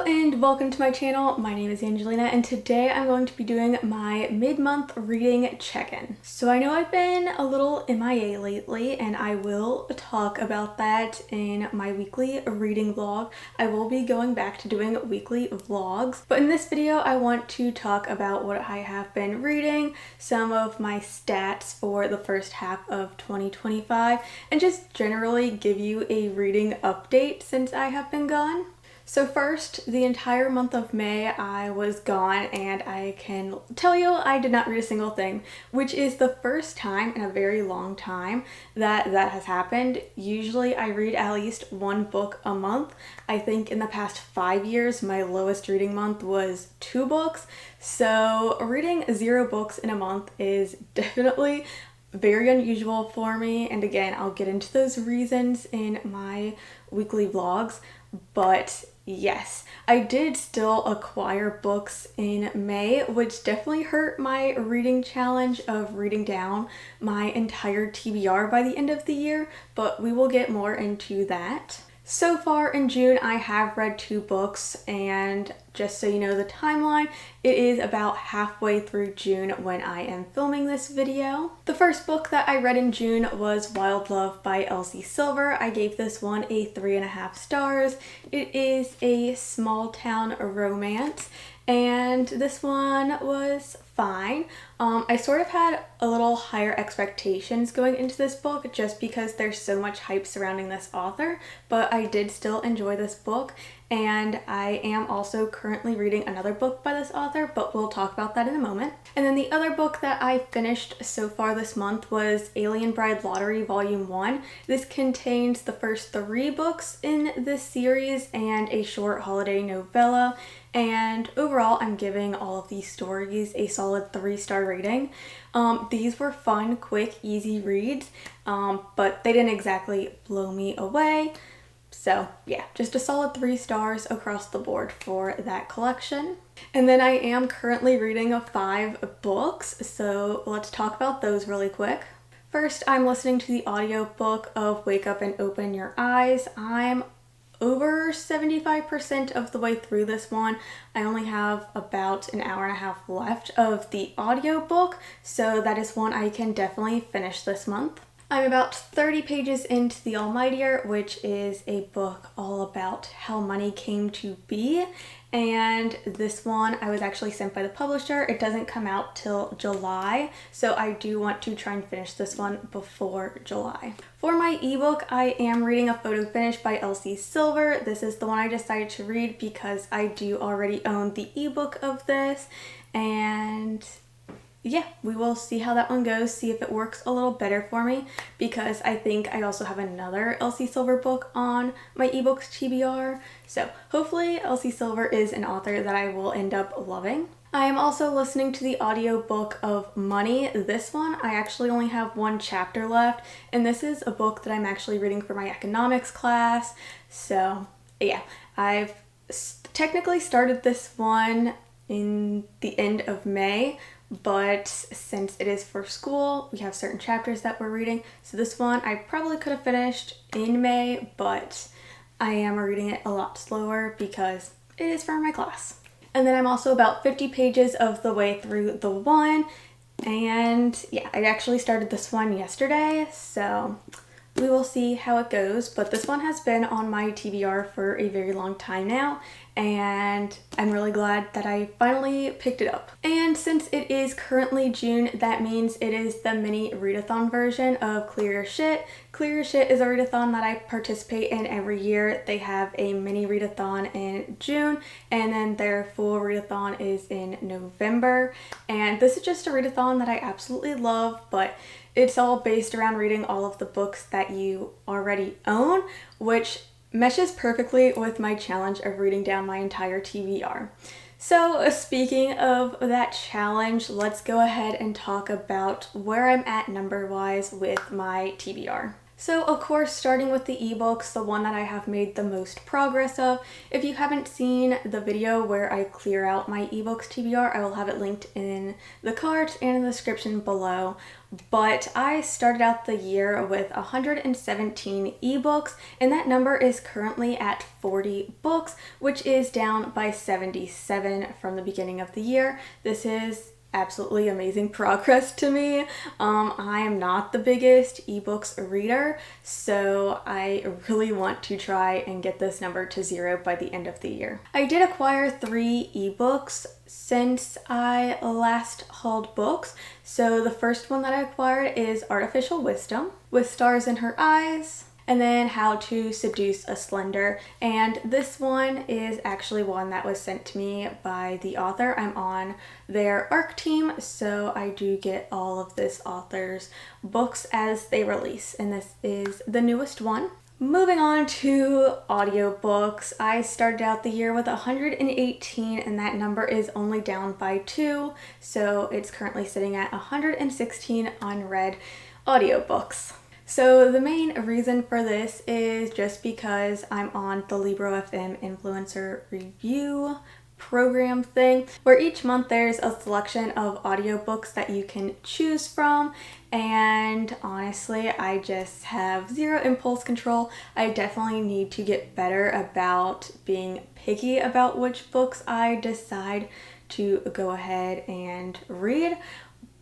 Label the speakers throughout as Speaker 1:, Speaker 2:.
Speaker 1: and welcome to my channel. My name is Angelina and today I'm going to be doing my mid-month reading check-in. So I know I've been a little MIA lately and I will talk about that in my weekly reading vlog. I will be going back to doing weekly vlogs, but in this video I want to talk about what I have been reading, some of my stats for the first half of 2025, and just generally give you a reading update since I have been gone. So first, the entire month of May I was gone and I can tell you I did not read a single thing, which is the first time in a very long time that has happened. Usually I read at least one book a month. I think in the past 5 years my lowest reading month was 2 books, so reading 0 books in a month is definitely very unusual for me, and again I'll get into those reasons in my weekly vlogs. But yes, I did still acquire books in May, which definitely hurt my reading challenge of reading down my entire TBR by the end of the year, but we will get more into that. So far in June, I have read 2 books, and just so you know the timeline, it is about halfway through June when I am filming this video. The first book that I read in June was Wild Love by Elsie Silver. I gave this one a 3.5 stars. It is a small town romance, and this one was fine. I sort of had a little higher expectations going into this book just because there's so much hype surrounding this author, but I did still enjoy this book, and I am also currently reading another book by this author, but we'll talk about that in a moment. And then the other book that I finished so far this month was Alien Bride Lottery Volume 1. This contains the first 3 books in this series and a short holiday novella, and overall I'm giving all of these stories a solid 3-star rating. These were fun, quick, easy reads, but they didn't exactly blow me away. So yeah, just a solid 3 stars across the board for that collection. And then I am currently reading 5 books, so let's talk about those really quick. First, I'm listening to the audiobook of Wake Up and Open Your Eyes. I'm over 75% of the way through this one. I only have about an hour and a half left of the audiobook, so that is one I can definitely finish this month. I'm about 30 pages into the Almightier, which is a book all about how money came to be, and this one I was actually sent by the publisher. It doesn't come out till July, so I do want to try and finish this one before July. For my ebook, I am reading A Photo Finish by Elsie Silver. This is the one I decided to read because I do already own the ebook of this, and yeah, we will see how that one goes, see if it works a little better for me, because I think I also have another Elsie Silver book on my ebooks TBR, so hopefully Elsie Silver is an author that I will end up loving. I am also listening to the audiobook of Money. This one, I actually only have 1 chapter left, and this is a book that I'm actually reading for my economics class, so yeah, I've technically started this one in the end of May, but since it is for school, we have certain chapters that we're reading. So this one I probably could have finished in May, but I am reading it a lot slower because it is for my class. And then I'm also about 50 pages of the way through the one, and yeah, I actually started this one yesterday, so we will see how it goes. But this one has been on my TBR for a very long time now, and I'm really glad that I finally picked it up. And since it is currently June, that means it is the mini readathon version of Clear Your Shit. Clear Your Shit is a readathon that I participate in every year. They have a mini readathon in June, and then their full readathon is in November. And this is just a readathon that I absolutely love, but it's all based around reading all of the books that you already own, which meshes perfectly with my challenge of reading down my entire TBR. So speaking of that challenge, let's go ahead and talk about where I'm at number-wise with my TBR. So of course, starting with the ebooks, the one that I have made the most progress of. If you haven't seen the video where I clear out my ebooks TBR, I will have it linked in the cards and in the description below. But I started out the year with 117 ebooks, and that number is currently at 40 books, which is down by 77 from the beginning of the year. This is absolutely amazing progress to me. I am not the biggest ebooks reader, so I really want to try and get this number to 0 by the end of the year. I did acquire 3 ebooks since I last hauled books. So the first one that I acquired is Artificial Wisdom with Stars in Her Eyes, and then How to Seduce a Slender. And this one is actually one that was sent to me by the author. I'm on their ARC team, so I do get all of this author's books as they release, and this is the newest one. Moving on to audiobooks, I started out the year with 118, and that number is only down by 2, so it's currently sitting at 116 unread audiobooks. So the main reason for this is just because I'm on the Libro FM influencer review program thing, where each month there's a selection of audiobooks that you can choose from, and honestly I just have 0 impulse control. I definitely need to get better about being picky about which books I decide to go ahead and read.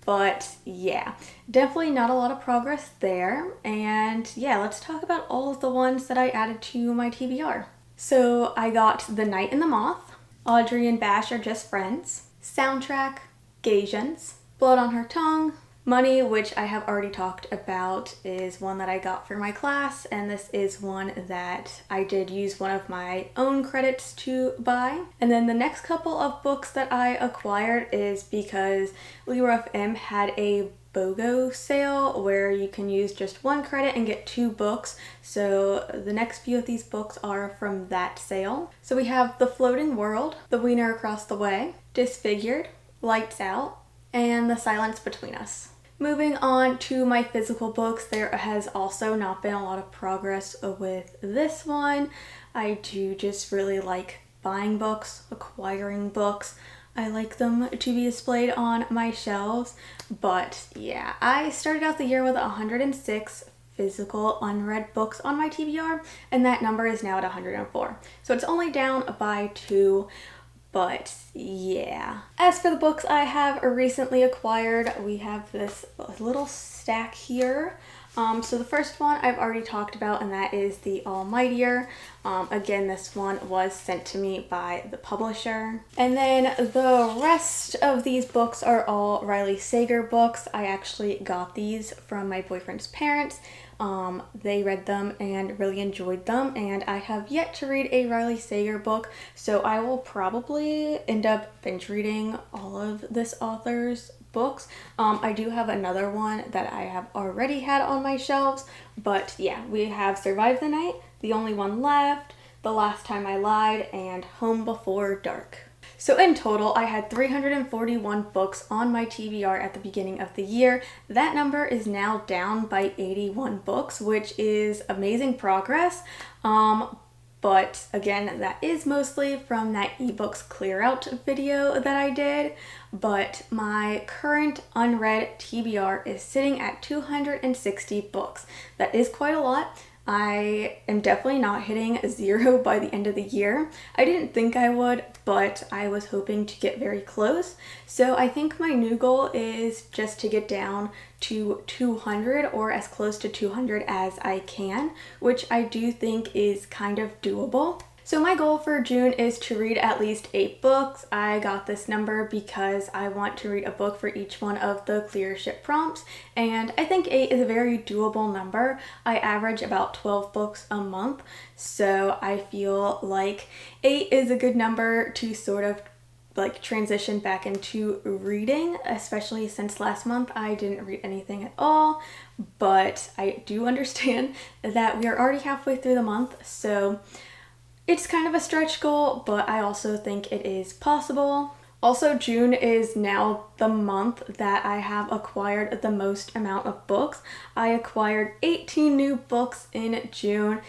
Speaker 1: But yeah, definitely not a lot of progress there. And yeah, let's talk about all of the ones that I added to my TBR. So I got The Night and the Moth, Audrey and Bash Are Just Friends, Soundtrack, Gasians, Blood on Her Tongue, Money, which I have already talked about, is one that I got for my class, and this is one that I did use one of my own credits to buy. And then the next couple of books that I acquired is because Libro FM had a BOGO sale where you can use just 1 credit and get 2 books. So the next few of these books are from that sale. So we have The Floating World, The Wiener Across the Way, Disfigured, Lights Out, and The Silence Between Us. Moving on to my physical books, there has also not been a lot of progress with this one. I do just really like buying books, acquiring books. I like them to be displayed on my shelves, but yeah, I started out the year with 106 physical unread books on my TBR, and that number is now at 104. So it's only down by 2. But yeah. As for the books I have recently acquired, we have this little stack here. So the first one I've already talked about, and that is the Almightier. Again, this one was sent to me by the publisher. And then the rest of these books are all Riley Sager books. I actually got these from my boyfriend's parents. They read them and really enjoyed them, and I have yet to read a Riley Sager book, so I will probably end up binge reading all of this author's books. I do have another one that I have already had on my shelves, but yeah, we have Survive the Night, The Only One Left, The Last Time I Lied, and Home Before Dark. So in total, I had 341 books on my TBR at the beginning of the year. That number is now down by 81 books, which is amazing progress. But again, that is mostly from that ebooks clear out video that I did. But my current unread TBR is sitting at 260 books. That is quite a lot. I am definitely not hitting 0 by the end of the year. I didn't think I would, but I was hoping to get very close. So I think my new goal is just to get down to 200 or as close to 200 as I can, which I do think is kind of doable. So my goal for June is to read at least 8 books. I got this number because I want to read a book for each one of the clear ship prompts, and I think 8 is a very doable number. I average about 12 books a month, so I feel like 8 is a good number to sort of like transition back into reading, especially since last month I didn't read anything at all. But I do understand that we are already halfway through the month, so it's kind of a stretch goal, but I also think it is possible. Also, June is now the month that I have acquired the most amount of books. I acquired 18 new books in June,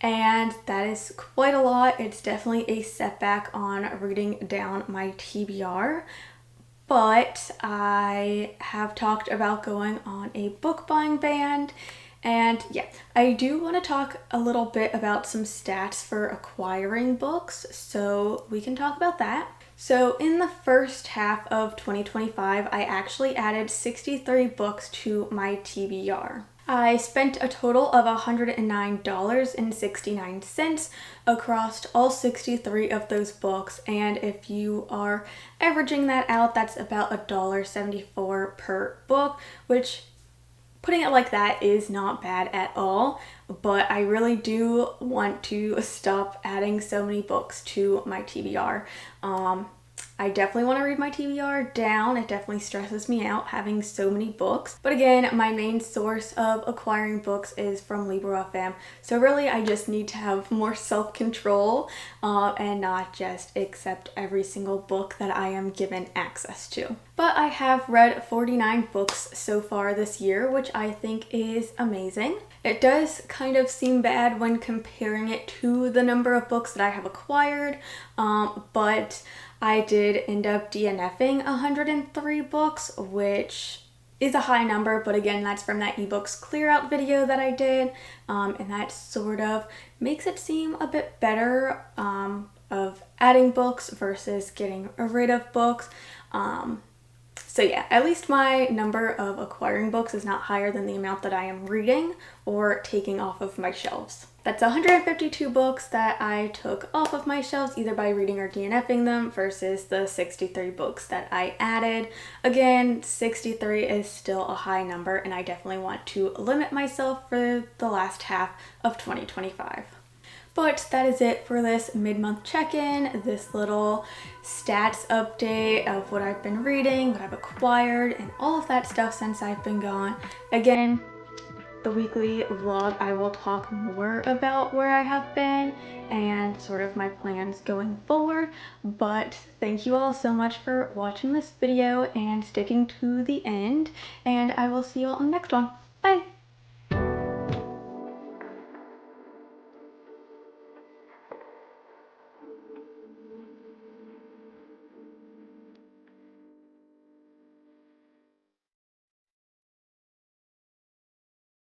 Speaker 1: and that is quite a lot. It's definitely a setback on reading down my TBR, but I have talked about going on a book buying ban. And yeah, I do want to talk a little bit about some stats for acquiring books, so we can talk about that. So in the first half of 2025, I actually added 63 books to my TBR. I spent a total of $109.69 across all 63 of those books, and if you are averaging that out, that's about $1.74 per book, which, putting it like that, is not bad at all. But I really do want to stop adding so many books to my TBR. I definitely want to read my TBR down. It definitely stresses me out having so many books. But again, my main source of acquiring books is from Libro.fm. So really, I just need to have more self-control and not just accept every single book that I am given access to. But I have read 49 books so far this year, which I think is amazing. It does kind of seem bad when comparing it to the number of books that I have acquired, but I did end up DNFing 103 books, which is a high number, but again, that's from that ebooks clear out video that I did, and that sort of makes it seem a bit better of adding books versus getting rid of books. So yeah, at least my number of acquiring books is not higher than the amount that I am reading or taking off of my shelves. That's 152 books that I took off of my shelves either by reading or DNFing them versus the 63 books that I added. Again, 63 is still a high number, and I definitely want to limit myself for the last half of 2025. But that is it for this mid-month check-in, this little stats update of what I've been reading, what I've acquired, and all of that stuff since I've been gone. Again, the weekly vlog, I will talk more about where I have been and sort of my plans going forward. But thank you all so much for watching this video and sticking to the end, and I will see you all in the next one. Bye!